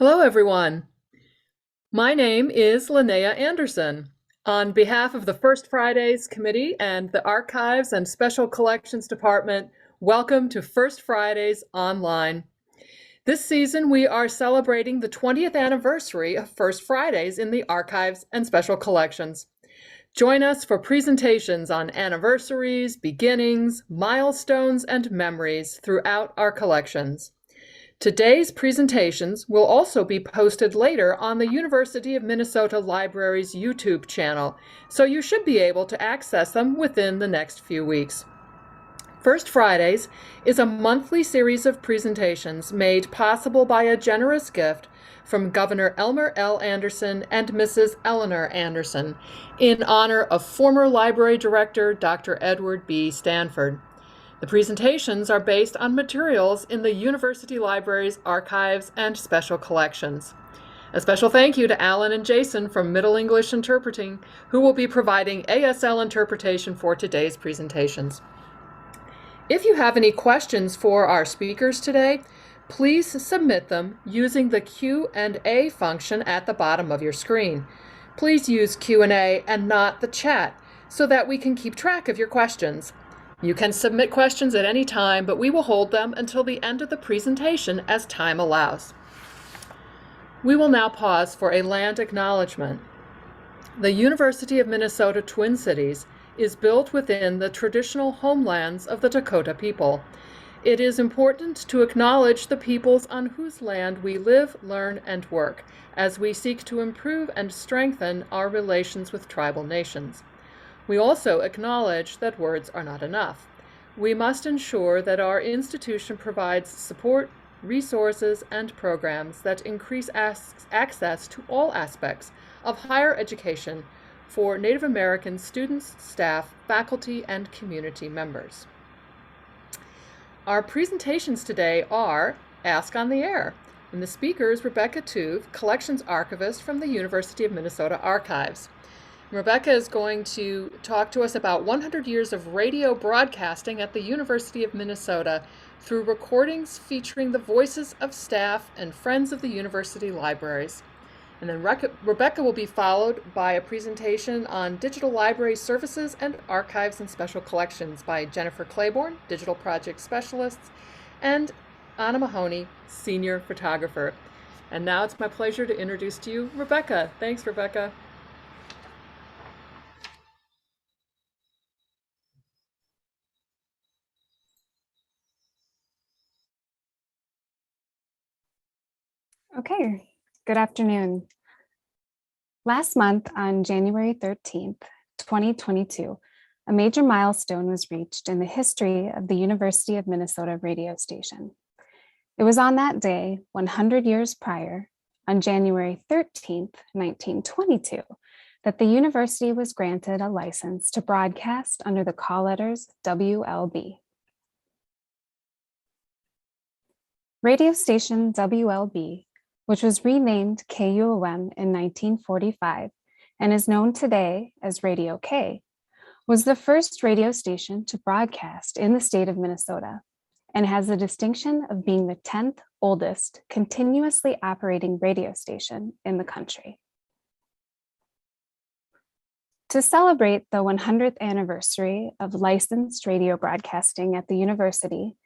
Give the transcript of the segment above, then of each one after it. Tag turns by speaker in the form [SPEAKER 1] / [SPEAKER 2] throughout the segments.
[SPEAKER 1] Hello, everyone. My name is Linnea Anderson. On behalf of the First Fridays Committee and the Archives and Special Collections Department, welcome to First Fridays Online. This season, we are celebrating the 20th anniversary of First Fridays in the Archives and Special Collections. Join us for presentations on anniversaries, beginnings, milestones, and memories throughout our collections. Today's presentations will also be posted later on the University of Minnesota Library's YouTube channel, so you should be able to access them within the next few weeks. First Fridays is a monthly series of presentations made possible by a generous gift from Governor Elmer L. Anderson and Mrs. Eleanor Anderson in honor of former library director Dr. Edward B. Stanford. The presentations are based on materials in the University Library's archives and special collections. A special thank you to Alan and Jason from Middle English Interpreting, who will be providing ASL interpretation for today's presentations. If you have any questions for our speakers today, please submit them using the Q&A function at the bottom of your screen. Please use Q&A and not the chat so that we can keep track of your questions. You can submit questions at any time, but we will hold them until the end of the presentation as time allows. We will now pause for a land acknowledgement. The University of Minnesota Twin Cities is built within the traditional homelands of the Dakota people. It is important to acknowledge the peoples on whose land we live, learn, and work as we seek to improve and strengthen our relations with tribal nations. We also acknowledge that words are not enough. We must ensure that our institution provides support, resources, and programs that increase access to all aspects of higher education for Native American students, staff, faculty, and community members. Our presentations today are Ask on the Air, and the speaker is Rebecca Toov, Collections Archivist from the University of Minnesota Archives. Rebecca is going to talk to us about 100 years of radio broadcasting at the University of Minnesota through recordings featuring the voices of staff and friends of the university libraries. And then Rebecca will be followed by a presentation on digital library services and archives and special collections by Jennifer Claybourne, digital project specialist, and Ahnna Mahoney, senior photographer. And now it's my pleasure to introduce to you Rebecca. Thanks, Rebecca.
[SPEAKER 2] Okay, good afternoon. Last month on January 13th, 2022, a major milestone was reached in the history of the University of Minnesota radio station. It was on that day, 100 years prior, on January 13th, 1922, that the university was granted a license to broadcast under the call letters WLB. Radio station WLB, which was renamed KUOM in 1945 and is known today as Radio K, was the first radio station to broadcast in the state of Minnesota and has the distinction of being the 10th oldest continuously operating radio station in the country. To celebrate the 100th anniversary of licensed radio broadcasting at the university,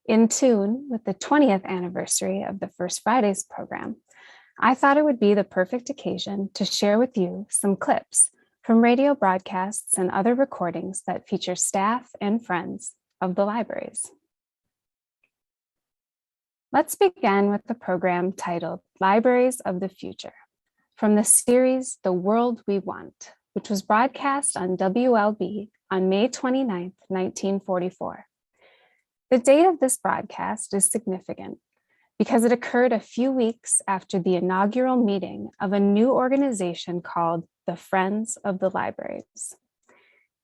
[SPEAKER 2] in tune with the 20th anniversary of the First Fridays program, I thought it would be the perfect occasion to share with you some clips from radio broadcasts and other recordings that feature staff and friends of the libraries. Let's begin with the program titled Libraries of the Future from the series The World We Want, which was broadcast on WLB on May 29, 1944. The date of this broadcast is significant because it occurred a few weeks after the inaugural meeting of a new organization called the Friends of the Libraries.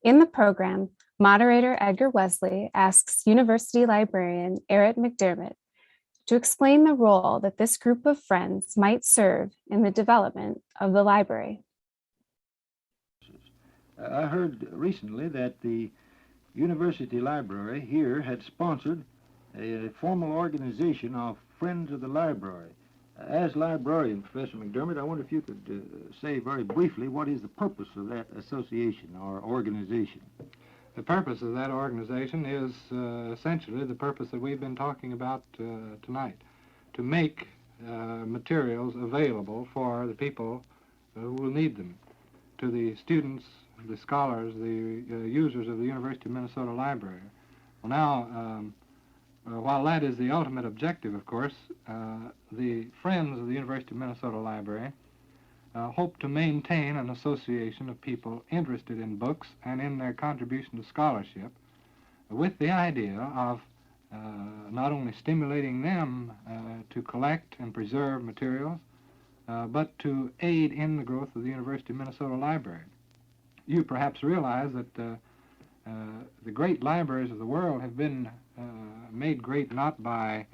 [SPEAKER 2] In the program, moderator Edgar Wesley asks University librarian Eric McDermott to explain the role that this group of friends might serve in the development of the library.
[SPEAKER 3] I heard recently that the University Library here had sponsored a formal organization of Friends of the Library. As librarian, Professor McDermott, I wonder if you could say very briefly what is the purpose of that association or organization?
[SPEAKER 4] The purpose of that organization is essentially the purpose that we've been talking about tonight, to make materials available for the people who will need them, to the students, the scholars, the users of the University of Minnesota Library. Well, now, while that is the ultimate objective, of course, the Friends of the University of Minnesota Library hope to maintain an association of people interested in books and in their contribution to scholarship, with the idea of not only stimulating them to collect and preserve materials, but to aid in the growth of the University of Minnesota Library. You perhaps realize that the great libraries of the world have been made great not by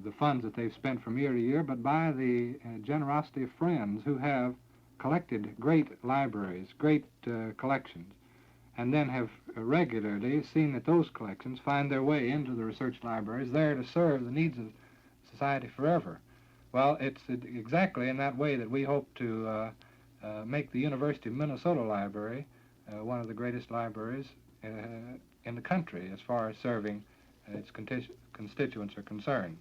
[SPEAKER 4] the funds that they've spent from year to year, but by the generosity of friends who have collected great libraries, great collections, and then have regularly seen that those collections find their way into the research libraries there to serve the needs of society forever. Well, it's exactly in that way that we hope to make the University of Minnesota Library one of the greatest libraries in the country as far as serving its constituents are concerned.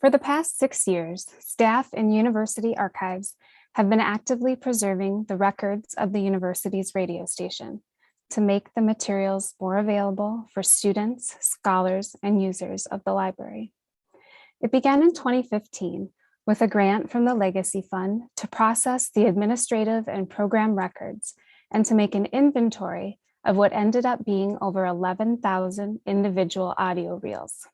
[SPEAKER 2] For the past 6 years, staff in university archives have been actively preserving the records of the university's radio station to make the materials more available for students, scholars, and users of the library. It began in 2015 with a grant from the Legacy Fund to process the administrative and program records and to make an inventory of what ended up being over 11,000 individual audio reels.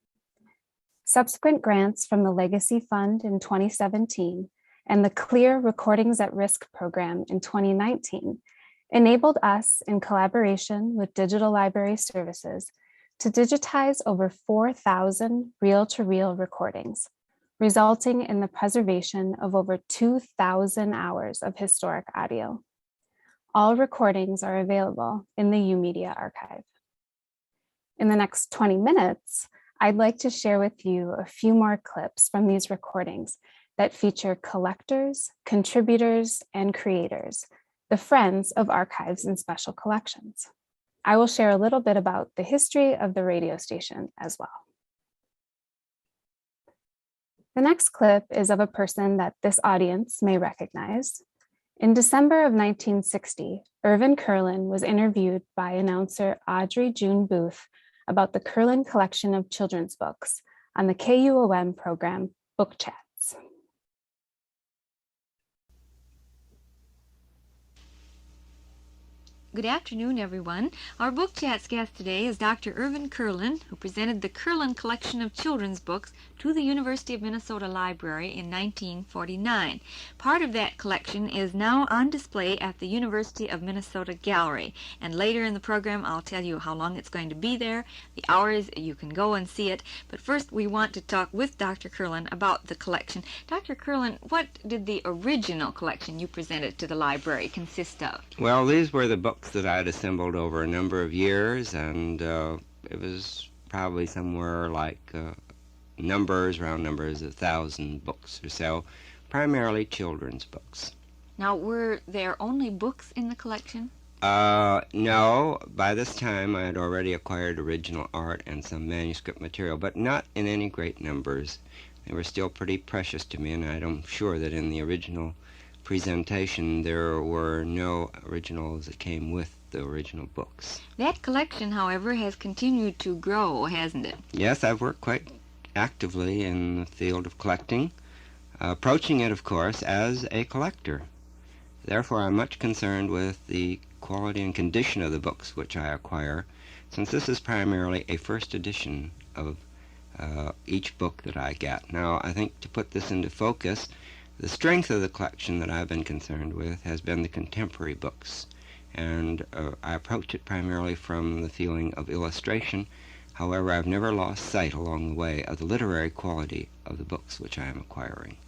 [SPEAKER 2] Subsequent grants from the Legacy Fund in 2017 and the Clear Recordings at Risk program in 2019 enabled us, in collaboration with Digital Library Services, to digitize over 4,000 reel-to-reel recordings, resulting in the preservation of over 2,000 hours of historic audio. All recordings are available in the UMedia archive. In the next 20 minutes, I'd like to share with you a few more clips from these recordings that feature collectors, contributors, and creators, the friends of archives and special collections. I will share a little bit about the history of the radio station as well. The next clip is of a person that this audience may recognize. In December of 1960, Irvin Kerlin was interviewed by announcer Audrey June Booth about the Kerlin collection of children's books on the KUOM program Book Chats.
[SPEAKER 5] Good afternoon, everyone. Our Book Chats guest today is Dr. Irvin Kerlin, who presented the Kerlin collection of children's books to the University of Minnesota Library in 1949. Part of that collection is now on display at the University of Minnesota Gallery, and later in the program I'll tell you how long it's going to be there, the hours you can go and see it. But first we want to talk with Dr. Kerlin about the collection. Dr. Kerlin, what did the original collection you presented to the library consist of?
[SPEAKER 6] Well, these were the books that I'd assembled over a number of years, and it was probably somewhere like round numbers, 1,000 books or so, primarily children's books.
[SPEAKER 5] Now, were there only books in the collection?
[SPEAKER 6] No, by this time I had already acquired original art and some manuscript material, but not in any great numbers. They were still pretty precious to me, and I'm sure that in the original presentation there were no originals that came with the original books.
[SPEAKER 5] That collection, however, has continued to grow, hasn't it?
[SPEAKER 6] Yes, I've worked quite actively in the field of collecting, approaching it, of course, as a collector. Therefore, I'm much concerned with the quality and condition of the books which I acquire, since this is primarily a first edition of each book that I get. Now, I think to put this into focus, the strength of the collection that I've been concerned with has been the contemporary books, and I approach it primarily from the feeling of illustration. However, I've never lost sight along the way of the literary quality of the books which I am acquiring.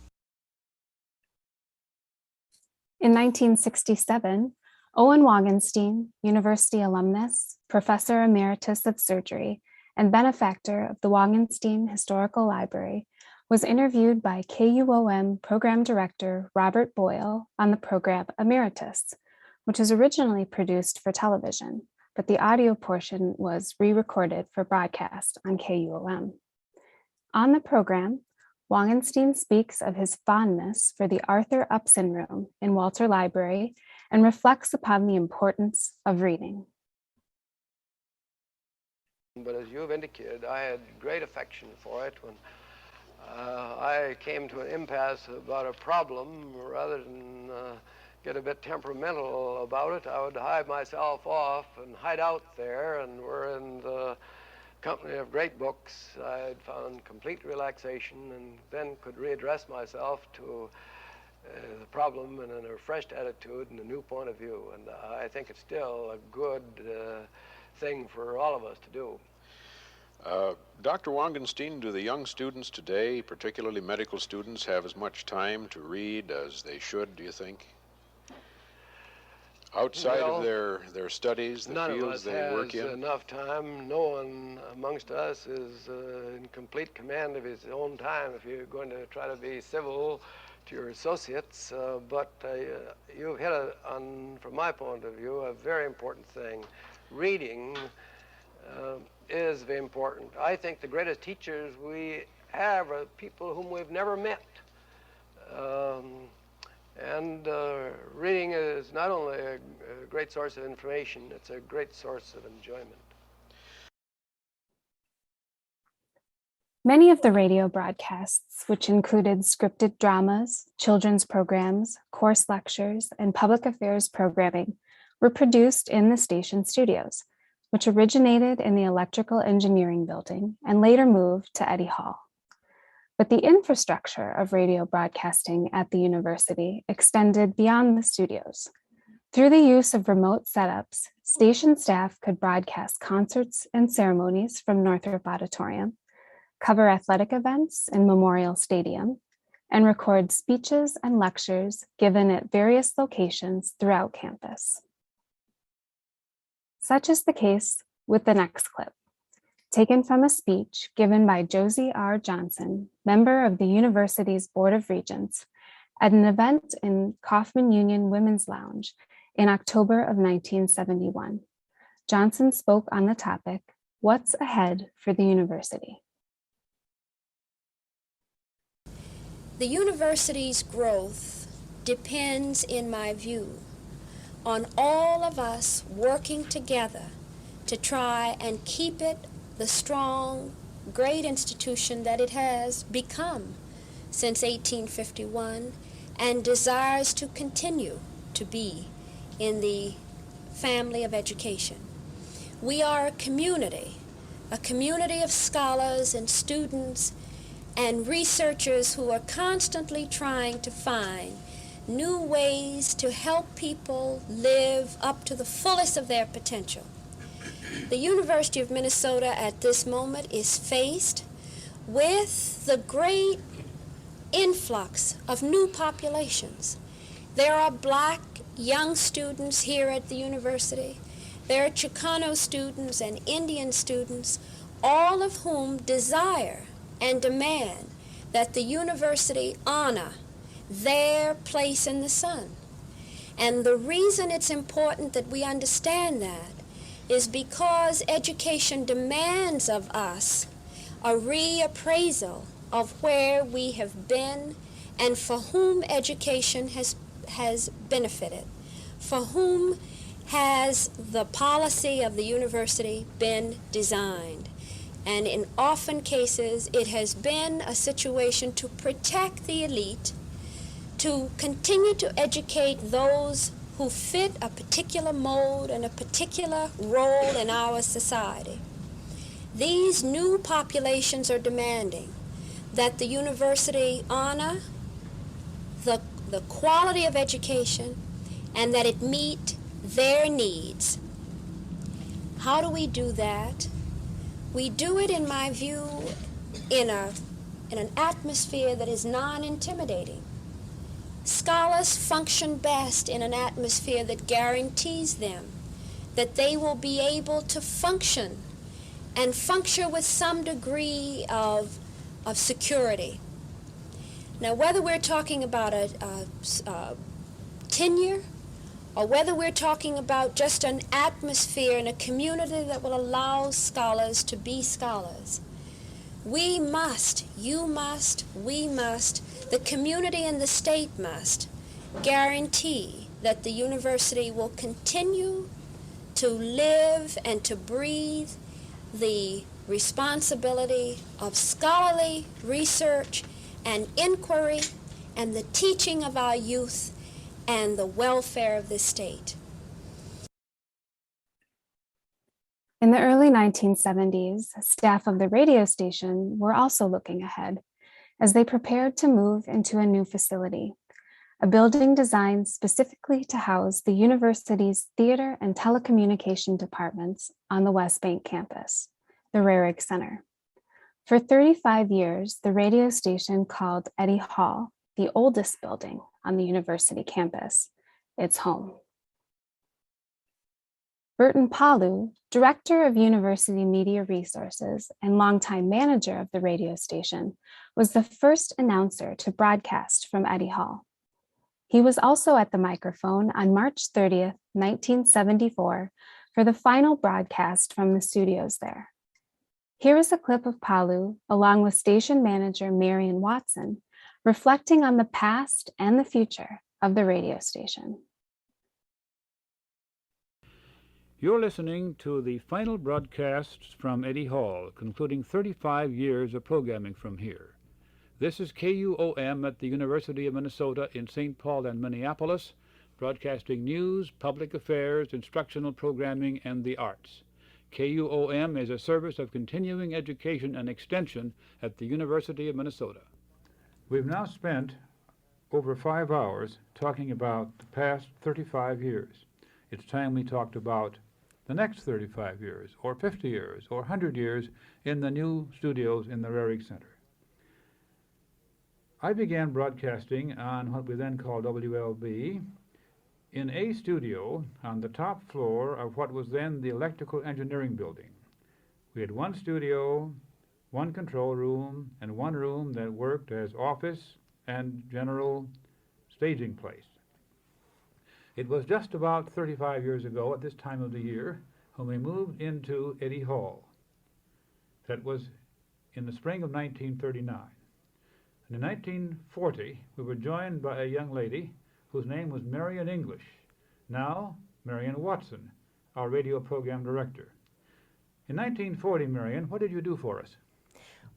[SPEAKER 2] In 1967, Owen Wagenstein, university alumnus, professor emeritus of surgery, and benefactor of the Wangenstein Historical Library, was interviewed by KUOM Program Director Robert Boyle on the program Emeritus, which was originally produced for television, but the audio portion was re-recorded for broadcast on KUOM. On the program, Wangenstein speaks of his fondness for the Arthur Upson Room in Walter Library and reflects upon the importance of reading.
[SPEAKER 7] But as you've indicated, I had great affection for it when I came to an impasse about a problem. Rather than get a bit temperamental about it, I would hide myself off and hide out there, and we're in the company of great books. I had found complete relaxation and then could readdress myself to the problem in a refreshed attitude and a new point of view. And I think it's still a good thing for all of us to do.
[SPEAKER 8] Dr. Wangenstein, do the young students today, particularly medical students, have as much time to read as they should, do you think? Outside of their studies, the fields they work in?
[SPEAKER 7] None of us has enough time. No one amongst us is in complete command of his own time if you're going to try to be civil to your associates. But you've hit on, from my point of view, a very important thing. Reading is very important. I think the greatest teachers we have are people whom we've never met. Reading is not only a great source of information, it's a great source of enjoyment.
[SPEAKER 2] Many of the radio broadcasts, which included scripted dramas, children's programs, course lectures, and public affairs programming, were produced in the station studios, which originated in the Electrical Engineering Building and later moved to Eddy Hall. But the infrastructure of radio broadcasting at the university extended beyond the studios. Through the use of remote setups, station staff could broadcast concerts and ceremonies from Northrop Auditorium, cover athletic events in Memorial Stadium, and record speeches and lectures given at various locations throughout campus. Such is the case with the next clip, taken from a speech given by Josie R. Johnson, member of the university's Board of Regents, at an event in Kaufman Union Women's Lounge in October of 1971. Johnson spoke on the topic, "What's Ahead for the University?"
[SPEAKER 9] The university's growth depends, in my view, on all of us working together to try and keep it the strong, great institution that it has become since 1851 and desires to continue to be in the family of education. We are a community of scholars and students and researchers who are constantly trying to find new ways to help people live up to the fullest of their potential. The University of Minnesota at this moment is faced with the great influx of new populations. There are Black young students here at the university. There are Chicano students and Indian students, all of whom desire and demand that the university honor their place in the sun. And the reason it's important that we understand that is because education demands of us a reappraisal of where we have been and for whom education has benefited, for whom has the policy of the university been designed. And in often cases, it has been a situation to protect the elite, to continue to educate those who fit a particular mode and a particular role in our society. These new populations are demanding that the university honor the quality of education and that it meet their needs. How do we do that? We do it, in my view, in an atmosphere that is non-intimidating. Scholars function best in an atmosphere that guarantees them that they will be able to function and function with some degree of security. Now, whether we're talking about a tenure, or whether we're talking about just an atmosphere in a community that will allow scholars to be scholars, we must, you must, we must, the community and the state must guarantee that the university will continue to live and to breathe the responsibility of scholarly research and inquiry and the teaching of our youth and the welfare of the state.
[SPEAKER 2] In the early 1970s, staff of the radio station were also looking ahead as they prepared to move into a new facility, a building designed specifically to house the university's theater and telecommunication departments on the West Bank campus, the Rehrig Center. For 35 years, the radio station called Eddy Hall, the oldest building on the university campus, its home. Burton Palu, director of University Media Resources and longtime manager of the radio station, was the first announcer to broadcast from Eddy Hall. He was also at the microphone on March 30th, 1974, for the final broadcast from the studios there. Here is a clip of Palu, along with station manager Marion Watson, reflecting on the past and the future of the radio station.
[SPEAKER 10] You're listening to the final broadcasts from Eddy Hall, concluding 35 years of programming from here. This is KUOM at the University of Minnesota in St. Paul and Minneapolis, broadcasting news, public affairs, instructional programming, and the arts. KUOM is a service of continuing education and extension at the University of Minnesota. We've now spent over 5 hours talking about the past 35 years. It's time we talked about the next 35 years, or 50 years, or 100 years in the new studios in the Rehrig Center. I began broadcasting on what we then called WLB in a studio on the top floor of what was then the Electrical Engineering Building. We had one studio, one control room, and one room that worked as office and general staging place. It was just about 35 years ago at this time of the year when we moved into Eddy Hall. That was in the spring of 1939. And in 1940, we were joined by a young lady whose name was Marion English, now Marion Watson, our radio program director. In 1940, Marion, what did you do for us?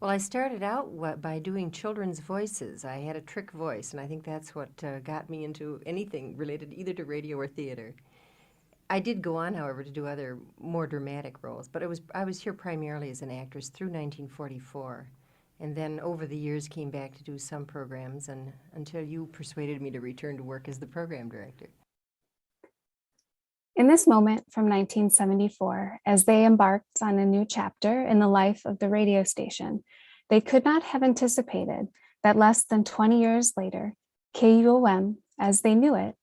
[SPEAKER 11] Well, I started out by doing children's voices. I had a trick voice, and I think that's what got me into anything related either to radio or theater. I did go on, however, to do other more dramatic roles, but I was here primarily as an actress through 1944, and then over the years came back to do some programs, and until you persuaded me to return to work as the program director.
[SPEAKER 2] In this moment from 1974, as they embarked on a new chapter in the life of the radio station, they could not have anticipated that less than 20 years later, KUOM, as they knew it,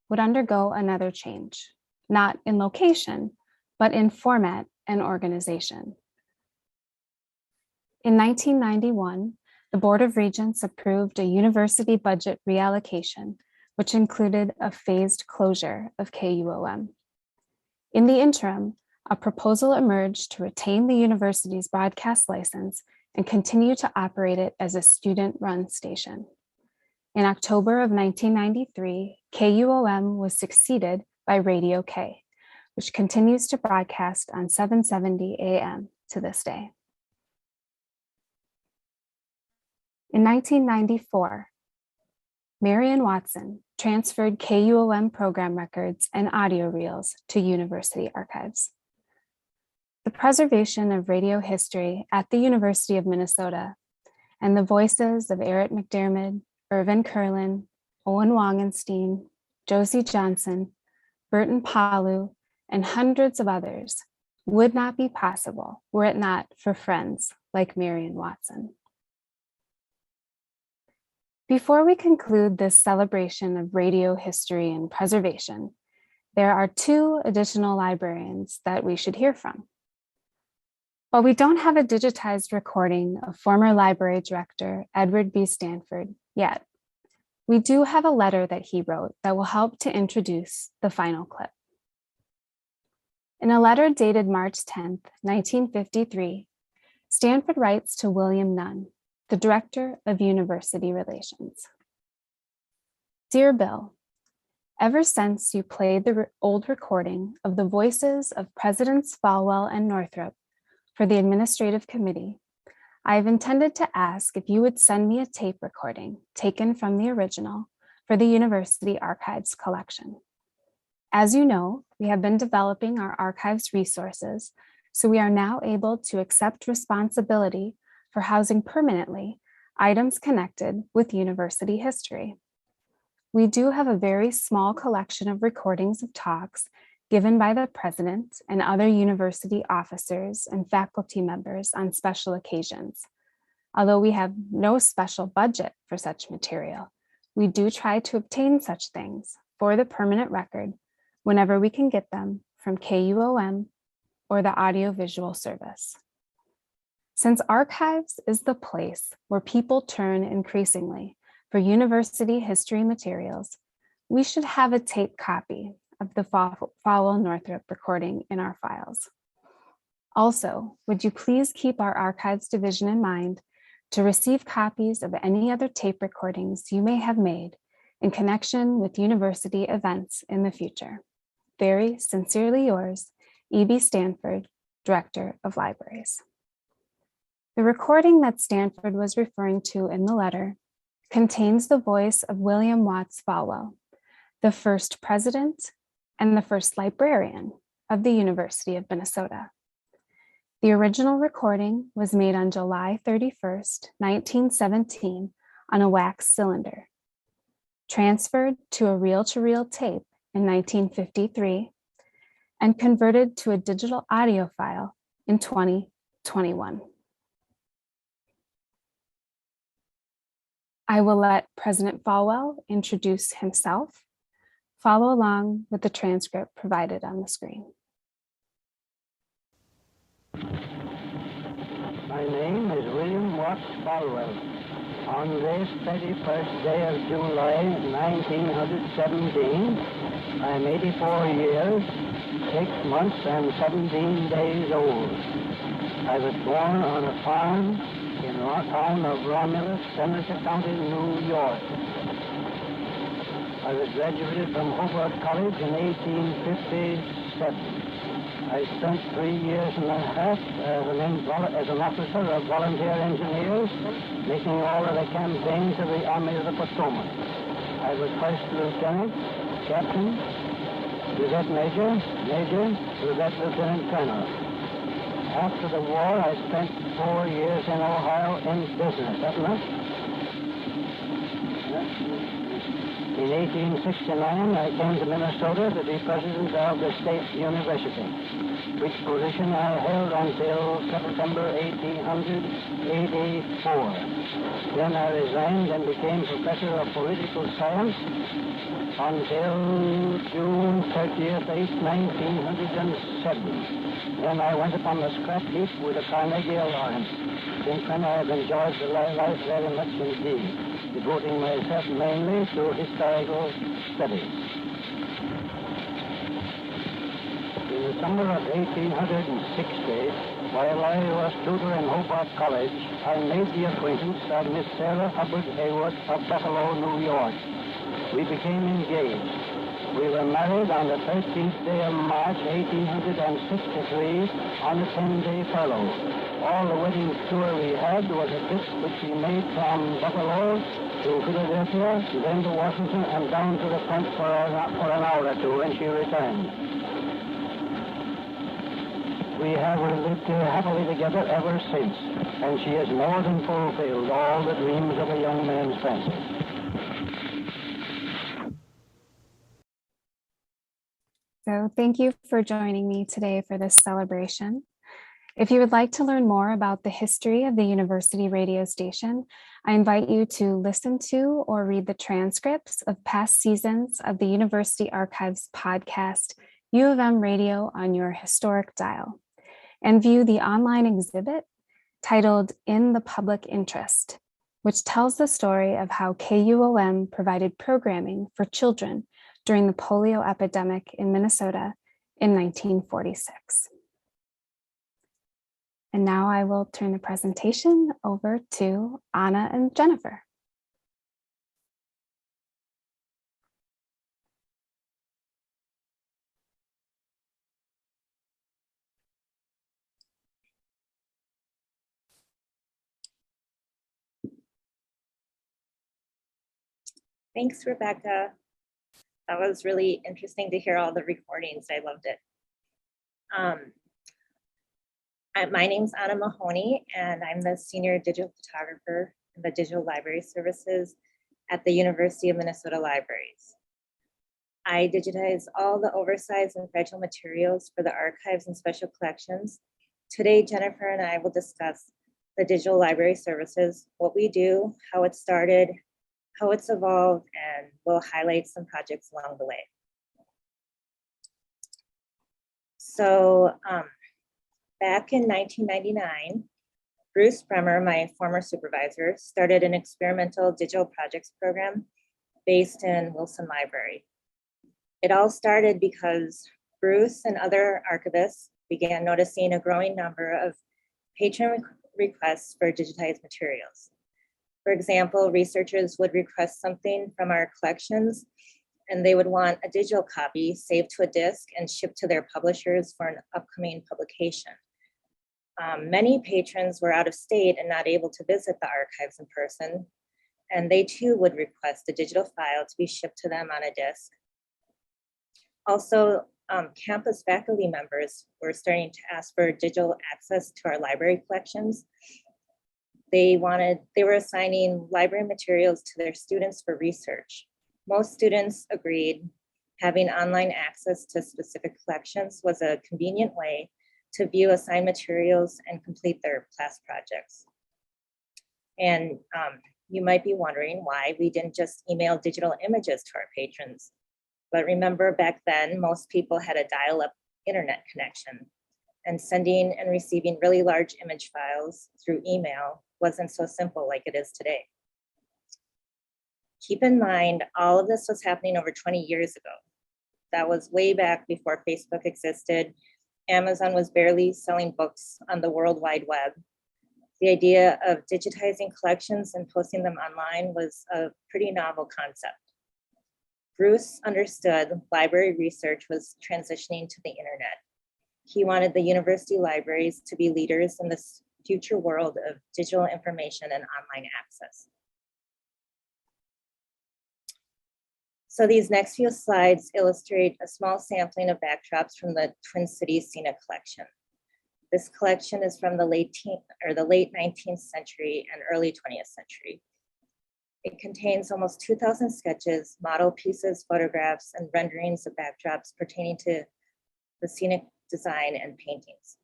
[SPEAKER 2] would undergo another change, not in location, but in format and organization. In 1991, the Board of Regents approved a university budget reallocation, which included a phased closure of KUOM. In the interim, a proposal emerged to retain the university's broadcast license and continue to operate it as a student-run station. In October of 1993, KUOM was succeeded by Radio K, which continues to broadcast on 770 AM to this day. In 1994, Marion Watson transferred KUOM program records and audio reels to university archives. The preservation of radio history at the University of Minnesota and the voices of Eric McDermott, Irvin Kerlin, Owen Wangenstein, Josie Johnson, Burton Palu, and hundreds of others would not be possible were it not for friends like Marion Watson. Before we conclude this celebration of radio history and preservation, there are two additional librarians that we should hear from. While we don't have a digitized recording of former library director Edward B. Stanford yet, we do have a letter that he wrote that will help to introduce the final clip. In a letter dated March 10th, 1953, Stanford writes to William Nunn, the Director of University Relations. Dear Bill, ever since you played the old recording of the voices of Presidents Falwell and Northrop for the Administrative Committee, I have intended to ask if you would send me a tape recording taken from the original for the University Archives collection. As you know, we have been developing our archives resources, so we are now able to accept responsibility for housing permanently items connected with university history. We do have a very small collection of recordings of talks given by the president and other university officers and faculty members on special occasions. Although we have no special budget for such material, we do try to obtain such things for the permanent record whenever we can get them from KUOM or the Audiovisual Service. Since archives is the place where people turn increasingly for university history materials, we should have a tape copy of the Falwell Northrop recording in our files. Also, would you please keep our archives division in mind to receive copies of any other tape recordings you may have made in connection with university events in the future. Very sincerely yours, E.B. Stanford, Director of Libraries. The recording that Stanford was referring to in the letter contains the voice of William Watts Falwell, the first president and the first librarian of the University of Minnesota. The original recording was made on July 31st, 1917 on a wax cylinder, transferred to a reel-to-reel tape in 1953, and converted to a digital audio file in 2021. I will let President Falwell introduce himself. Follow along with the transcript provided on the screen.
[SPEAKER 12] My name is William Watts Falwell. On this 31st day of July 1917, I am 84 years, 6 months, and 17 days old. I was born on a farm in the town of Romulus, Seneca County, New York. I was graduated from Hobart College in 1857. I spent 3 years and a half as an officer of volunteer engineers, making all of the campaigns of the Army of the Potomac. I was first lieutenant, captain, brevet major, brevet lieutenant colonel. After the war, I spent 4 years in Ohio in business. That enough? In 1869, I came to Minnesota to be president of the State University, which position I held until September 1884. Then I resigned and became professor of political science until June 30th, 1907. Then I went upon the scrap heap with the Carnegie Award. Since then I have enjoyed the life very much indeed, devoting myself mainly to historical studies. In the summer of 1860, while I was tutor in Hobart College, I made the acquaintance of Miss Sarah Hubbard Haywood of Buffalo, New York. We became engaged. We were married on the 13th day of March, 1863, on a 10-day furlough. All the wedding tour we had was a trip which we made from Buffalo to Philadelphia, then to Washington, and down to the front for an hour or two when she returned. We have lived happily together ever since, and she has more than fulfilled all the dreams of a young man's fancy.
[SPEAKER 2] So thank you for joining me today for this celebration. If you would like to learn more about the history of the university radio station, I invite you to listen to or read the transcripts of past seasons of the University Archives podcast, U of M Radio on your historic dial. and view the online exhibit titled In the Public Interest, which tells the story of how KUOM provided programming for children during the polio epidemic in Minnesota in 1946. And now I will turn the presentation over to Ahnna and Jennifer.
[SPEAKER 13] Thanks, Rebecca. That was really interesting to hear all the recordings. I loved it. My name's Ahnna Mahoney, and I'm the senior digital photographer in the Digital Library Services at the University of Minnesota Libraries. I digitize all the oversized and fragile materials for the archives and special collections. Today, Jennifer and I will discuss the Digital Library Services, what we do, how it started, how it's evolved, and we'll highlight some projects along the way. So back in 1999, Bruce Bremer, my former supervisor, started an experimental digital projects program based in Wilson Library. It all started because Bruce and other archivists began noticing a growing number of patron requests for digitized materials. For example, researchers would request something from our collections and they would want a digital copy saved to a disk and shipped to their publishers for an upcoming publication. Many patrons were out of state and not able to visit the archives in person, and they too would request a digital file to be shipped to them on a disk. Also, campus faculty members were starting to ask for digital access to our library collections. They were assigning library materials to their students for research. Most students agreed having online access to specific collections was a convenient way to view assigned materials and complete their class projects. And you might be wondering why we didn't just email digital images to our patrons. But remember, back then, most people had a dial-up internet connection, and sending and receiving really large image files through email wasn't so simple like it is today. Keep in mind, all of this was happening over 20 years ago. That was way back before Facebook existed. Amazon was barely selling books on the World Wide Web. The idea of digitizing collections and posting them online was a pretty novel concept. Bruce understood library research was transitioning to the internet. He wanted the university libraries to be leaders in this future world of digital information and online access. So these next few slides illustrate a small sampling of backdrops from the Twin Cities Cena collection. This collection is from the late 19th century and early 20th century. It contains almost 2,000 sketches, model pieces, photographs, and renderings of backdrops pertaining to the scenic design and paintings.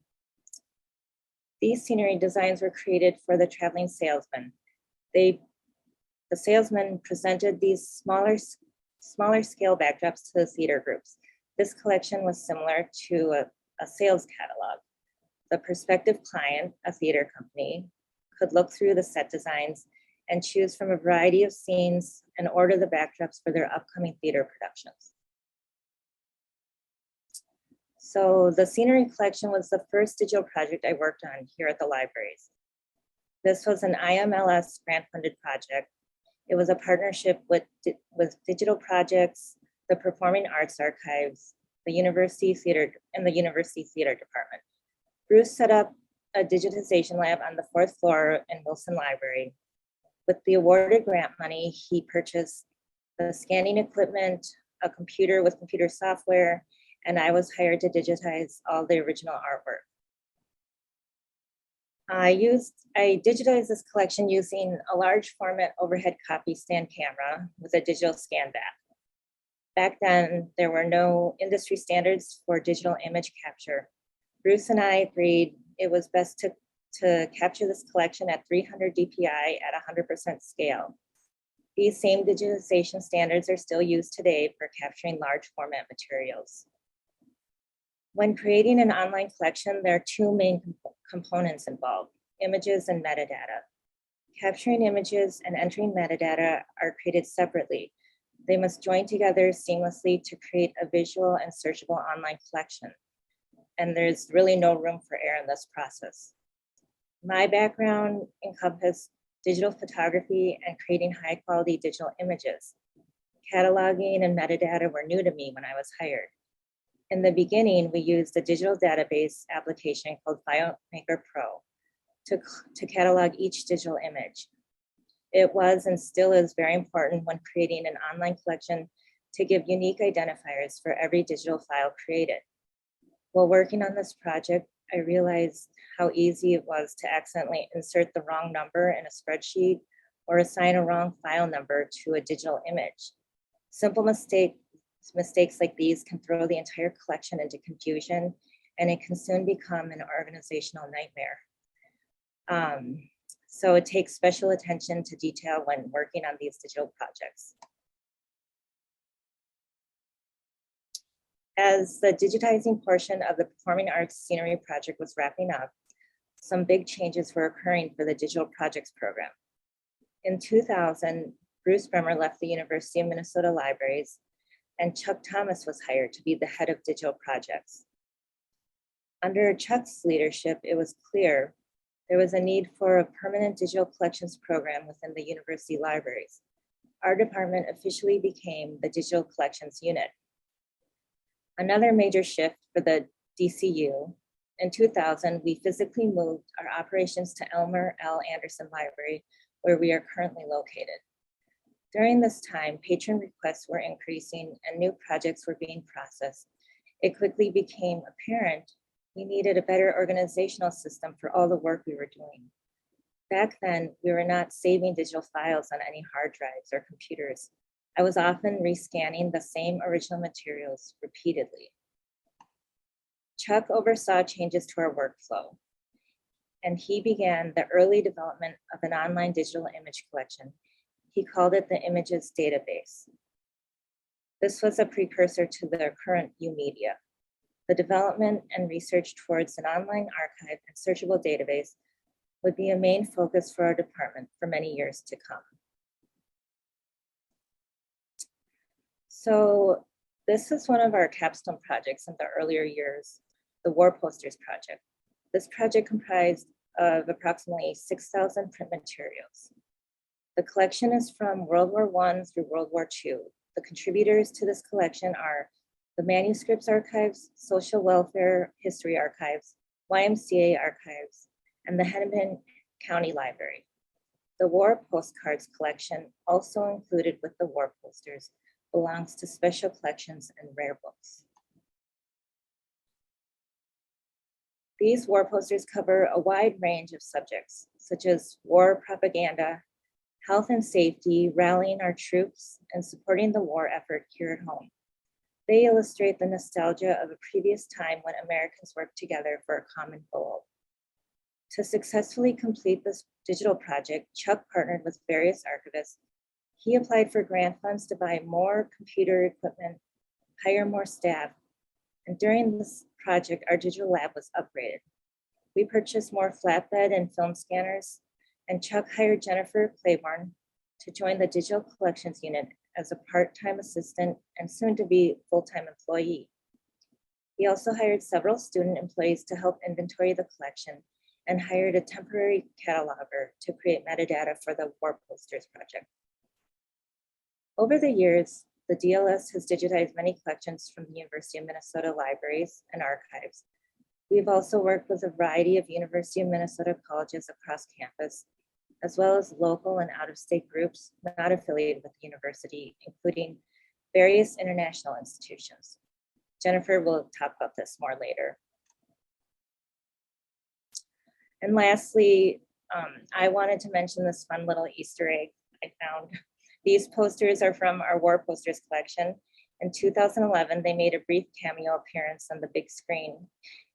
[SPEAKER 13] These scenery designs were created for the traveling salesman. The salesman presented these smaller scale backdrops to the theater groups. This collection was similar to a sales catalog. The prospective client, a theater company, could look through the set designs and choose from a variety of scenes and order the backdrops for their upcoming theater productions. So the scenery collection was the first digital project I worked on here at the libraries. This was an IMLS grant-funded project. It was a partnership with Digital Projects, the Performing Arts Archives, the University Theater, and the University Theater Department. Bruce set up a digitization lab on the 4th floor in Wilson Library. With the awarded grant money, he purchased the scanning equipment, a computer with computer software, and I was hired to digitize all the original artwork. I digitized this collection using a large format overhead copy stand camera with a digital scan back. Back then, there were no industry standards for digital image capture. Bruce and I agreed it was best to capture this collection at 300 DPI at 100% scale. These same digitization standards are still used today for capturing large format materials. When creating an online collection, there are two main components involved: images and metadata. Capturing images and entering metadata are created separately. They must join together seamlessly to create a visual and searchable online collection. And there's really no room for error in this process. My background encompassed digital photography and creating high quality digital images. Cataloging and metadata were new to me when I was hired. In the beginning, we used a digital database application called FileMaker Pro to catalog each digital image. It was and still is very important when creating an online collection to give unique identifiers for every digital file created. While working on this project, I realized how easy it was to accidentally insert the wrong number in a spreadsheet or assign a wrong file number to a digital image. Simple mistakes like these can throw the entire collection into confusion, and it can soon become an organizational nightmare. So it takes special attention to detail when working on these digital projects. As the digitizing portion of the Performing Arts Scenery project was wrapping up, some big changes were occurring for the digital projects program. In 2000, Bruce Bremer left the University of Minnesota Libraries, and Chuck Thomas was hired to be the head of digital projects. Under Chuck's leadership, it was clear there was a need for a permanent digital collections program within the university libraries. Our department officially became the Digital Collections Unit. Another major shift for the DCU, in 2000, we physically moved our operations to Elmer L. Anderson Library, where we are currently located. During this time, patron requests were increasing and new projects were being processed. It quickly became apparent we needed a better organizational system for all the work we were doing. Back then, we were not saving digital files on any hard drives or computers. I was often rescanning the same original materials repeatedly. Chuck oversaw changes to our workflow, and he began the early development of an online digital image collection. He called it the Images Database. This was a precursor to the current UMedia. The development and research towards an online archive and searchable database would be a main focus for our department for many years to come. So this is one of our capstone projects in the earlier years, the War Posters Project. This project comprised of approximately 6,000 print materials. The collection is from World War I through World War II. The contributors to this collection are the Manuscripts Archives, Social Welfare History Archives, YMCA Archives, and the Hennepin County Library. The War Postcards collection, also included with the War Posters, belongs to Special Collections and Rare Books. These war posters cover a wide range of subjects, such as war propaganda, health and safety, rallying our troops, and supporting the war effort here at home. They illustrate the nostalgia of a previous time when Americans worked together for a common goal. To successfully complete this digital project, Chuck partnered with various archivists. He applied for grant funds to buy more computer equipment, hire more staff, and during this project, our digital lab was upgraded. We purchased more flatbed and film scanners, and Chuck hired Jennifer Claybourne to join the digital collections unit as a part-time assistant and soon to be full-time employee. He also hired several student employees to help inventory the collection and hired a temporary cataloger to create metadata for the War Posters project. Over the years, the DLS has digitized many collections from the University of Minnesota libraries and archives. We've also worked with a variety of University of Minnesota colleges across campus, as well as local and out-of-state groups not affiliated with the university, including various international institutions. Jennifer will talk about this more later. And lastly, I wanted to mention this fun little Easter egg I found. These posters are from our War Posters collection. In 2011, they made a brief cameo appearance on the big screen.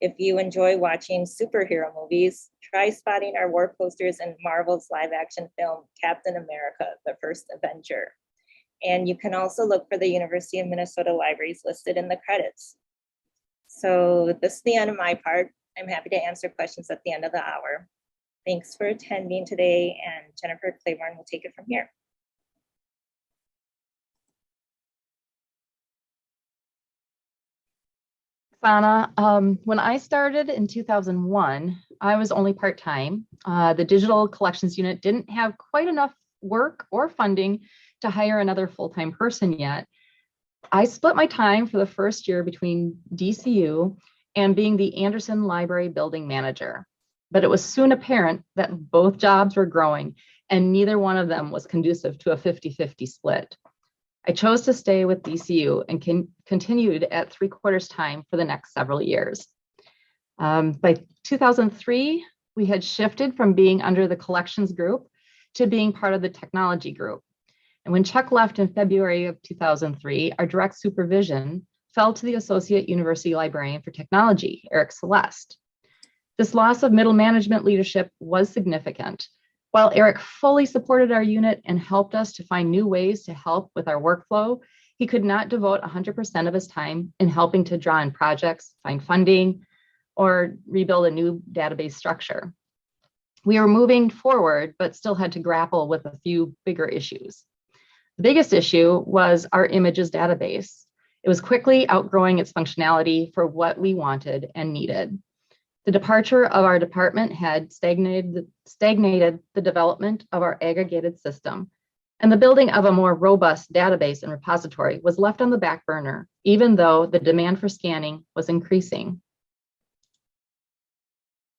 [SPEAKER 13] If you enjoy watching superhero movies, try spotting our War Posters in Marvel's live action film, Captain America, the First Avenger. And you can also look for the University of Minnesota libraries listed in the credits. So this is the end of my part. I'm happy to answer questions at the end of the hour. Thanks for attending today, and Jennifer Claybourne will take it from here.
[SPEAKER 14] Ahnna, when I started in 2001, I was only part-time. The digital collections unit didn't have quite enough work or funding to hire another full-time person yet. I split my time for the first year between DCU and being the Anderson Library building manager. But it was soon apparent that both jobs were growing and neither one of them was conducive to a 50-50 split. I chose to stay with DCU and continued at 3/4 time for the next several years. By 2003, we had shifted from being under the collections group to being part of the technology group. And when Chuck left in February of 2003, our direct supervision fell to the Associate University Librarian for Technology, Eric Celeste. This loss of middle management leadership was significant. While Eric fully supported our unit and helped us to find new ways to help with our workflow, he could not devote 100% of his time in helping to draw in projects, find funding, or rebuild a new database structure. We were moving forward, but still had to grapple with a few bigger issues. The biggest issue was our images database. It was quickly outgrowing its functionality for what we wanted and needed. The departure of our department had stagnated the development of our aggregated system, and the building of a more robust database and repository was left on the back burner, even though the demand for scanning was increasing.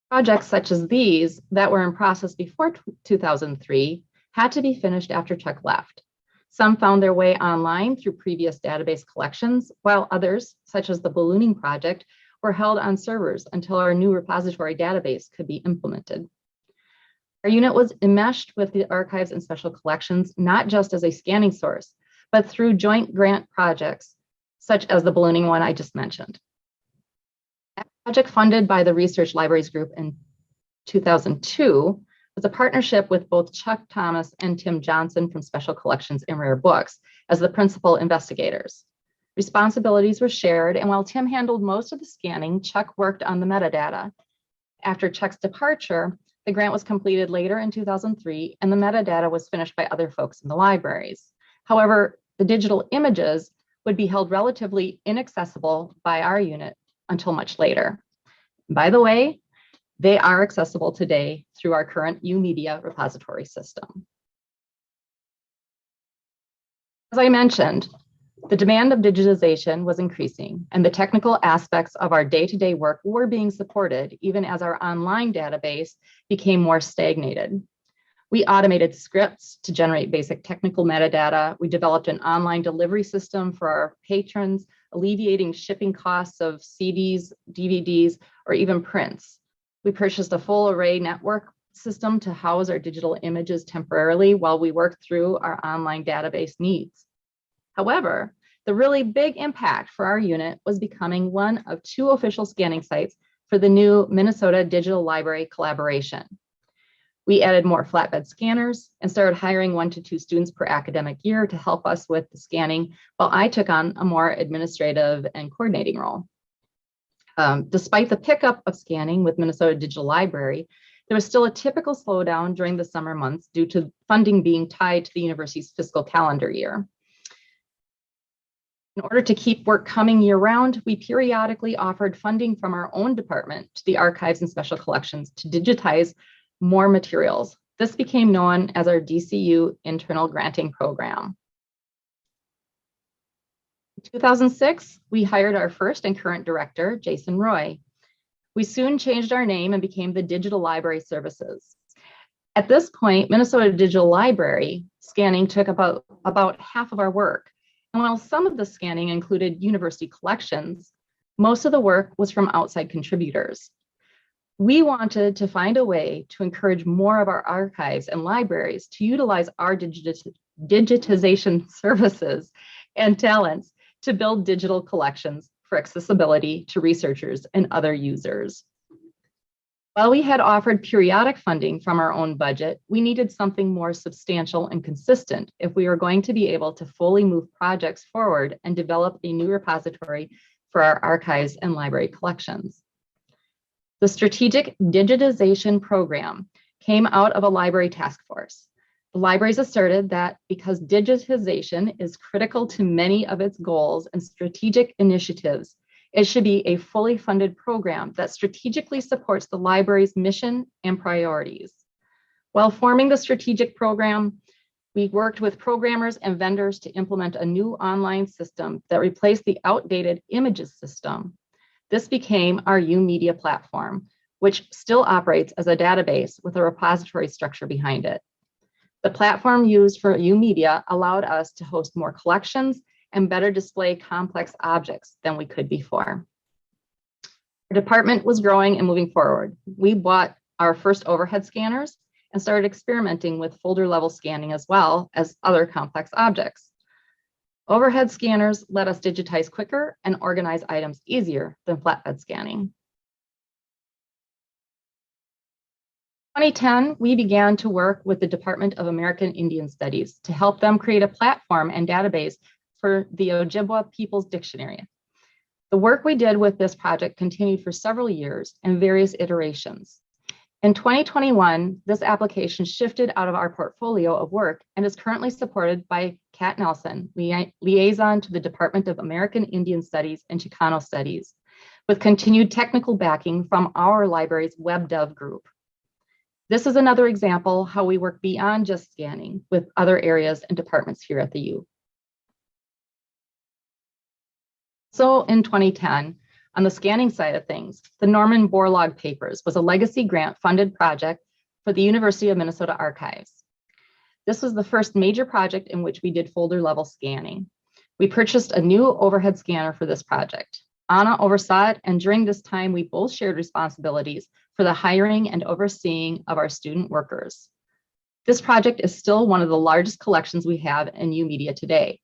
[SPEAKER 14] Projects such as these that were in process before 2003 had to be finished after Chuck left. Some found their way online through previous database collections, while others, such as the ballooning project, were held on servers until our new repository database could be implemented. Our unit was enmeshed with the archives and special collections, not just as a scanning source, but through joint grant projects, such as the ballooning one I just mentioned. That project, funded by the Research Libraries Group in 2002, was a partnership with both Chuck Thomas and Tim Johnson from Special Collections and Rare Books as the principal investigators. Responsibilities were shared, and while Tim handled most of the scanning, Chuck worked on the metadata. After Chuck's departure, the grant was completed later in 2003, and the metadata was finished by other folks in the libraries. However, the digital images would be held relatively inaccessible by our unit until much later. By the way, they are accessible today through our current UMedia repository system. As I mentioned, the demand of digitization was increasing, and the technical aspects of our day-to-day work were being supported, even as our online database became more stagnated. We automated scripts to generate basic technical metadata. We developed an online delivery system for our patrons, alleviating shipping costs of CDs, DVDs, or even prints. We purchased a full array network system to house our digital images temporarily while we worked through our online database needs. However, the really big impact for our unit was becoming one of 2 official scanning sites for the new Minnesota Digital Library collaboration. We added more flatbed scanners and started hiring 1 to 2 students per academic year to help us with the scanning, while I took on a more administrative and coordinating role. Despite the pickup of scanning with Minnesota Digital Library, there was still a typical slowdown during the summer months due to funding being tied to the university's fiscal calendar year. In order to keep work coming year-round, we periodically offered funding from our own department to the archives and special collections to digitize more materials. This became known as our DCU internal granting program. In 2006, we hired our first and current director, Jason Roy. We soon changed our name and became the Digital Library Services. At this point, Minnesota Digital Library scanning took about half of our work. And while some of the scanning included university collections, most of the work was from outside contributors. We wanted to find a way to encourage more of our archives and libraries to utilize our digitization services and talents to build digital collections for accessibility to researchers and other users. While we had offered periodic funding from our own budget, we needed something more substantial and consistent if we were going to be able to fully move projects forward and develop a new repository for our archives and library collections. The Strategic Digitization Program came out of a library task force. The libraries asserted that because digitization is critical to many of its goals and strategic initiatives, it should be a fully funded program that strategically supports the library's mission and priorities. While forming the strategic program, we worked with programmers and vendors to implement a new online system that replaced the outdated images system. This became our UMedia platform, which still operates as a database with a repository structure behind it. The platform used for UMedia allowed us to host more collections and better display complex objects than we could before. Our department was growing and moving forward. We bought our first overhead scanners and started experimenting with folder level scanning as well as other complex objects. Overhead scanners let us digitize quicker and organize items easier than flatbed scanning. In 2010, we began to work with the Department of American Indian Studies to help them create a platform and database for the Ojibwa People's Dictionary. The work we did with this project continued for several years and various iterations. In 2021, this application shifted out of our portfolio of work and is currently supported by Kat Nelson, liaison to the Department of American Indian Studies and Chicano Studies, with continued technical backing from our library's web dev group. This is another example how we work beyond just scanning with other areas and departments here at the U. So in 2010, on the scanning side of things, the Norman Borlaug Papers was a legacy grant funded project for the University of Minnesota Archives. This was the first major project in which we did folder level scanning. We purchased a new overhead scanner for this project. Ahnna oversaw it, and during this time, we both shared responsibilities for the hiring and overseeing of our student workers. This project is still one of the largest collections we have in UMedia today,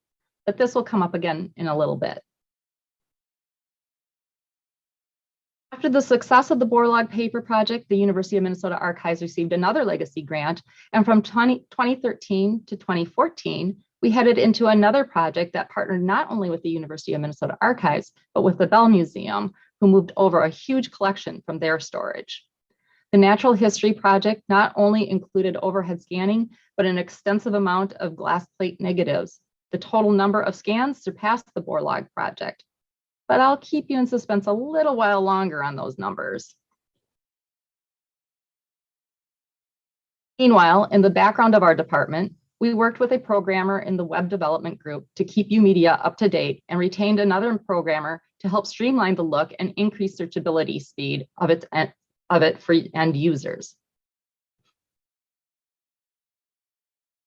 [SPEAKER 14] but this will come up again in a little bit. After the success of the Borlaug paper project, the University of Minnesota Archives received another legacy grant, and from 2013 to 2014, we headed into another project that partnered not only with the University of Minnesota Archives, but with the Bell Museum, who moved over a huge collection from their storage. The Natural History Project not only included overhead scanning, but an extensive amount of glass plate negatives. The total number of scans surpassed the Borlaug project, but I'll keep you in suspense a little while longer on those numbers. Meanwhile, in the background of our department, we worked with a programmer in the web development group to keep UMedia up to date and retained another programmer to help streamline the look and increase searchability speed of it for end users.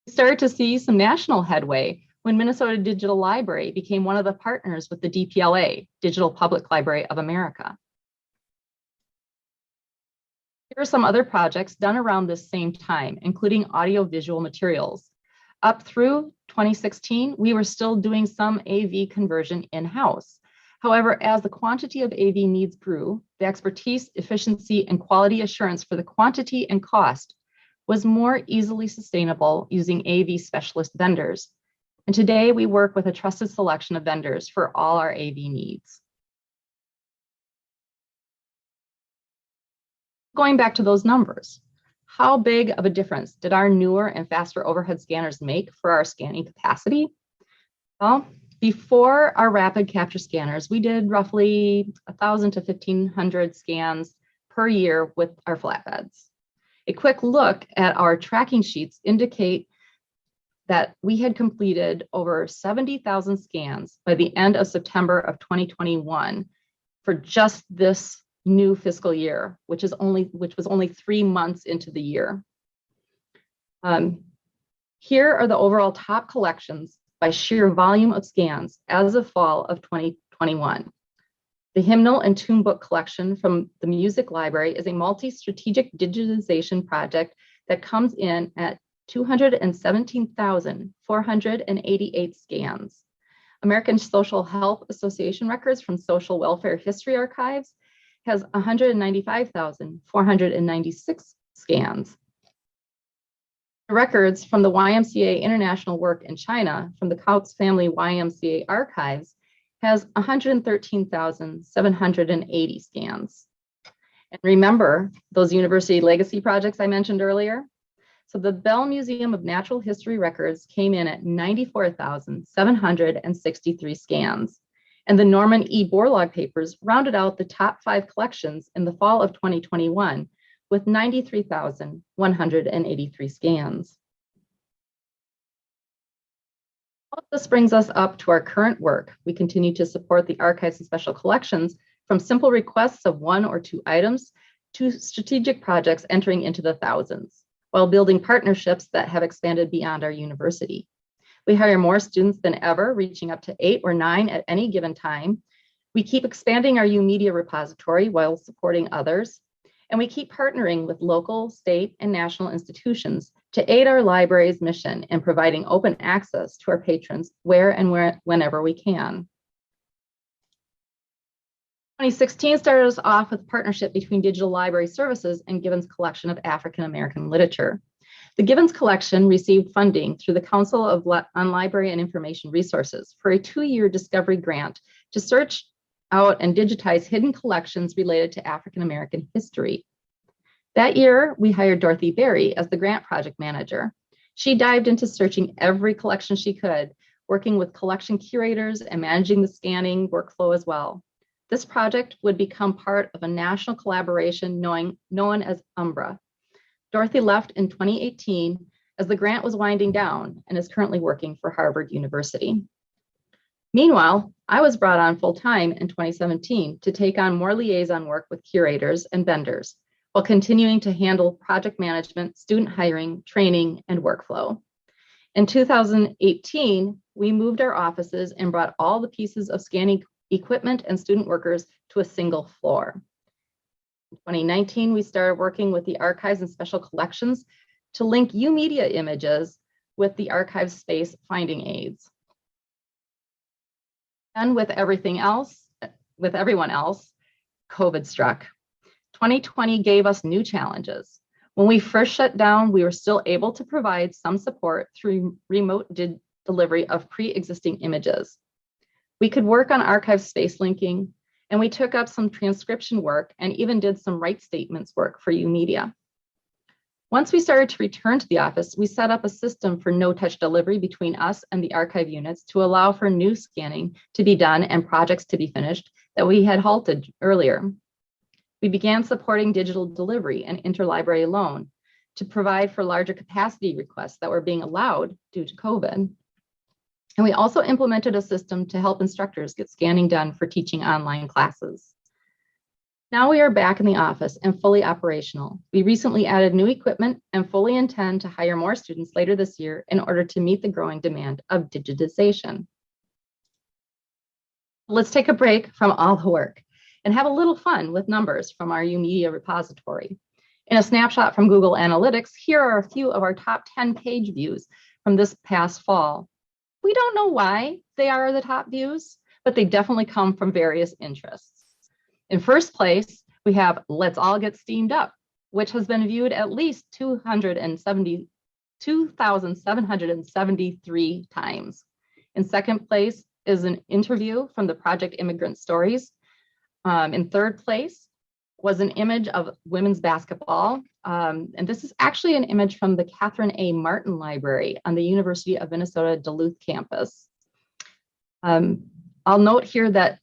[SPEAKER 14] We started to see some national headway when Minnesota Digital Library became one of the partners with the DPLA, Digital Public Library of America. Here are some other projects done around this same time, including audiovisual materials. Up through 2016, we were still doing some AV conversion in-house. However, as the quantity of AV needs grew, the expertise, efficiency, and quality assurance for the quantity and cost was more easily sustainable using AV specialist vendors. And today we work with a trusted selection of vendors for all our AV needs. Going back to those numbers, how big of a difference did our newer and faster overhead scanners make for our scanning capacity? Well, before our rapid capture scanners, we did roughly 1,000 to 1,500 scans per year with our flatbeds. A quick look at our tracking sheets indicate that we had completed over 70,000 scans by the end of September of 2021 for just this new fiscal year, which was only 3 months into the year. Here are the overall top collections by sheer volume of scans as of fall of 2021. The hymnal and tune book collection from the Music Library is a multi-strategic digitization project that comes in at 217,488 scans. American Social Health Association records from Social Welfare History Archives has 195,496 scans. The records from the YMCA International Work in China from the Kautz Family YMCA Archives has 113,780 scans. And remember those university legacy projects I mentioned earlier? So the Bell Museum of Natural History Records came in at 94,763 scans. And the Norman E. Borlaug papers rounded out the top 5 collections in the fall of 2021 with 93,183 scans. All of this brings us up to our current work. We continue to support the archives and special collections from simple requests of 1 or 2 items to strategic projects entering into the thousands, while building partnerships that have expanded beyond our university. We hire more students than ever, reaching up to 8 or 9 at any given time. We keep expanding our UMedia repository while supporting others. And we keep partnering with local, state, and national institutions to aid our library's mission in providing open access to our patrons where and whenever we can. 2016 started us off with a partnership between Digital Library Services and Gibbons Collection of African American Literature. The Gibbons Collection received funding through the Council on Library and Information Resources for a 2-year discovery grant to search out and digitize hidden collections related to African American history. That year, we hired Dorothy Berry as the grant project manager. She dived into searching every collection she could, working with collection curators and managing the scanning workflow as well. This project would become part of a national collaboration known as Umbra. Dorothy left in 2018 as the grant was winding down and is currently working for Harvard University. Meanwhile, I was brought on full-time in 2017 to take on more liaison work with curators and vendors, while continuing to handle project management, student hiring, training, and workflow. In 2018, we moved our offices and brought all the pieces of scanning equipment and student workers to a single floor. In 2019, we started working with the archives and special collections to link UMedia images with the archive space finding aids. And with everyone else, COVID struck. 2020 gave us new challenges. When we first shut down, we were still able to provide some support through remote delivery of pre-existing images. We could work on archive space linking, and we took up some transcription work and even did some right statements work for UMedia. Once we started to return to the office, we set up a system for no-touch delivery between us and the archive units to allow for new scanning to be done and projects to be finished that we had halted earlier. We began supporting digital delivery and interlibrary loan to provide for larger capacity requests that were being allowed due to COVID. And we also implemented a system to help instructors get scanning done for teaching online classes. Now we are back in the office and fully operational. We recently added new equipment and fully intend to hire more students later this year in order to meet the growing demand of digitization. Let's take a break from all the work and have a little fun with numbers from our UMedia repository. In a snapshot from Google Analytics, here are a few of our top 10 page views from this past fall. We don't know why they are the top views, but they definitely come from various interests. In first place, we have Let's All Get Steamed Up, which has been viewed at least 2,773 times. In second place is an interview from the Project Immigrant Stories. In third place was an image of women's basketball. And this is actually an image from the Catherine A. Martin Library on the University of Minnesota Duluth campus. I'll note here that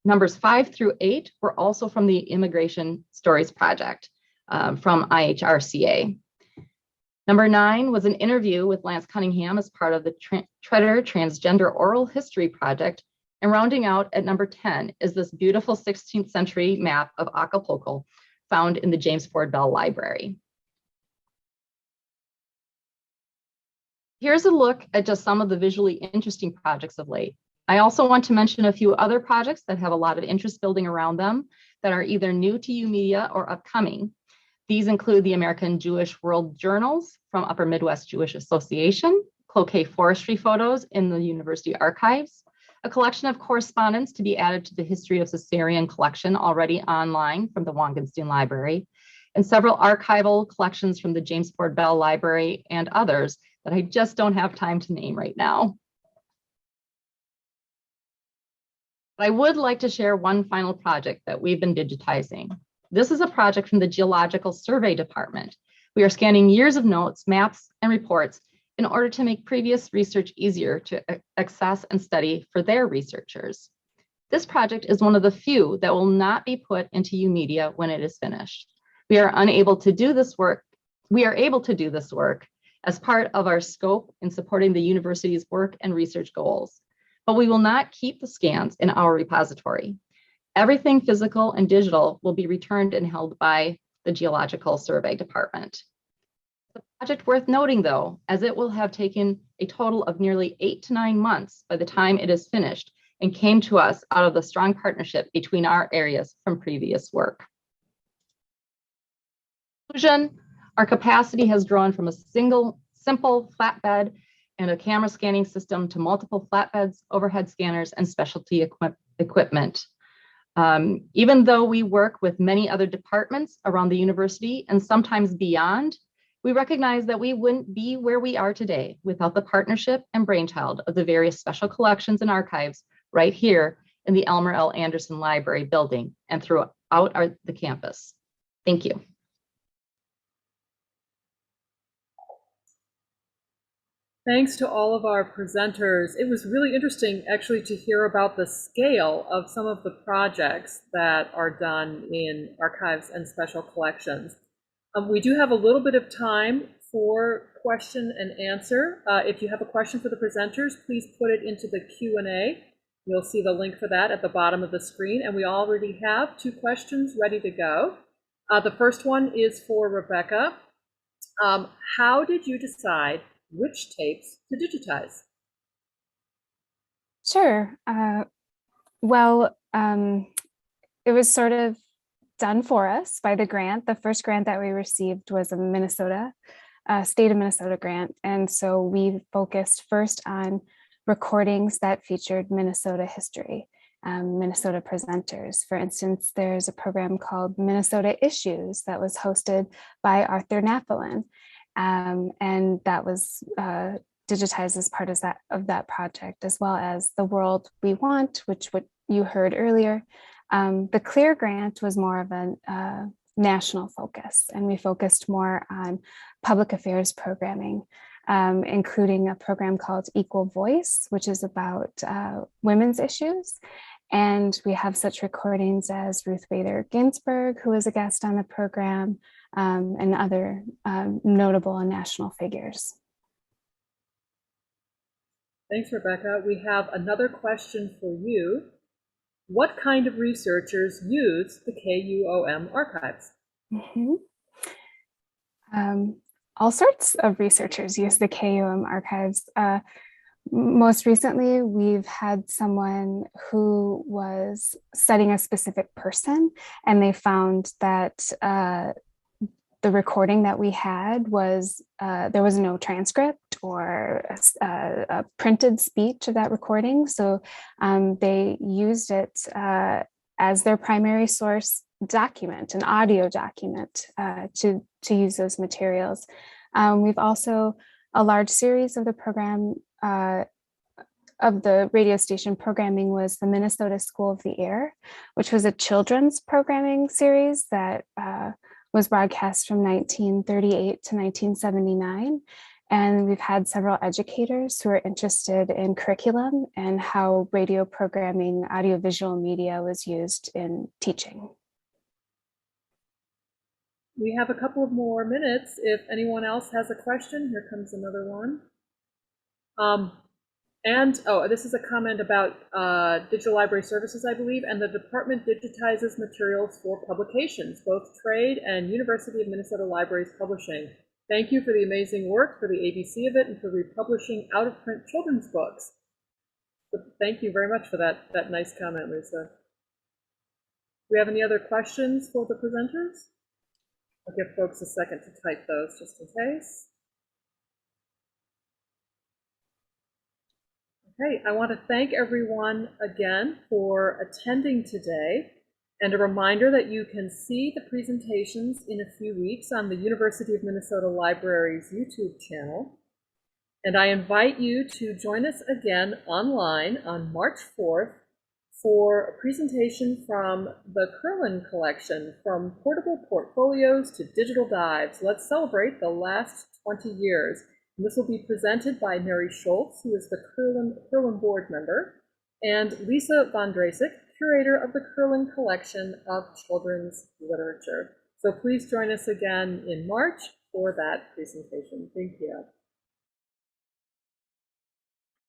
[SPEAKER 14] numbers 5 through 8 were also from the Immigration Stories Project from IHRCA. Number 9 was an interview with Lance Cunningham as part of the Treader Transgender Oral History Project. And rounding out at number 10 is this beautiful 16th century map of Acapulco found in the James Ford Bell Library. Here's a look at just some of the visually interesting projects of late. I also want to mention a few other projects that have a lot of interest building around them that are either new to UMedia or upcoming. These include the American Jewish World Journals from Upper Midwest Jewish Association, cloquet forestry photos in the University Archives, a collection of correspondence to be added to the History of Caesarean collection already online from the Wangenstein Library, and several archival collections from the James Ford Bell Library and others that I just don't have time to name right now. But I would like to share one final project that we've been digitizing. This is a project from the Geological Survey Department. We are scanning years of notes, maps, and reports in order to make previous research easier to access and study for their researchers. This project is one of the few that will not be put into UMedia when it is finished. We are able to do this work as part of our scope in supporting the university's work and research goals. But we will not keep the scans in our repository. Everything physical and digital will be returned and held by the Geological Survey Department. It's a project worth noting, though, as it will have taken a total of nearly 8 to 9 months by the time it is finished and came to us out of the strong partnership between our areas from previous work. In conclusion, our capacity has grown from a simple flatbed and a camera scanning system to multiple flatbeds, overhead scanners, and specialty equipment. Even though we work with many other departments around the university and sometimes beyond, we recognize that we wouldn't be where we are today without the partnership and brainchild of the various special collections and archives right here in the Elmer L. Anderson Library building and throughout the campus. Thank you.
[SPEAKER 1] Thanks to all of our presenters. It was really interesting actually to hear about the scale of some of the projects that are done in archives and special collections. We do have a little bit of time for question and answer. If you have a question for the presenters, please put it into the Q&A. You'll see the link for that at the bottom of the screen, and we already have 2 questions ready to go. The first one is for Rebecca. How did you decide which tapes to digitize?
[SPEAKER 2] Sure. It was sort of done for us by the grant. The first grant that we received was a state of Minnesota grant. And so we focused first on recordings that featured Minnesota history, Minnesota presenters. For instance, there's a program called Minnesota Issues that was hosted by Arthur Napolin. And that was digitized as part of that project, as well as The World We Want, which what you heard earlier. The CLEAR grant was more of a national focus, and we focused more on public affairs programming, including a program called Equal Voice, which is about women's issues. And we have such recordings as Ruth Bader Ginsburg, who was a guest on the program, and other notable and national figures.
[SPEAKER 1] Thanks, Rebecca. We have another question for you. What kind of researchers use the KUOM archives?
[SPEAKER 2] Mm-hmm. All sorts of researchers use the KUOM archives. Most recently, we've had someone who was studying a specific person, and they found that the recording that we had was, there was no transcript or a printed speech of that recording. So they used it as their primary source document, an audio document, to use those materials. We've also, a large series of the program, of the radio station programming was the Minnesota School of the Air, which was a children's programming series that was broadcast from 1938 to 1979. And we've had several educators who are interested in curriculum and how radio programming, audiovisual media was used in teaching.
[SPEAKER 1] We have a couple of more minutes. If anyone else has a question, here comes another one. This is a comment about digital library services, I believe, and the department digitizes materials for publications, both trade and University of Minnesota Libraries Publishing. Thank you for the amazing work, for the ABC of it, and for republishing out-of-print children's books. So thank you very much for that nice comment, Lisa. Do we have any other questions for the presenters? I'll give folks a second to type those just in case. Okay, I want to thank everyone again for attending today, and a reminder that you can see the presentations in a few weeks on the University of Minnesota Library's YouTube channel. And I invite you to join us again online on March 4th for a presentation from the Curlin collection, From Portable Portfolios to Digital Dives. Let's celebrate the last 20 years. And this will be presented by Mary Schultz, who is the Curlin board member, and Lisa von Drasik, curator of the Curlin collection of children's literature. So please join us again in March for that presentation. Thank you.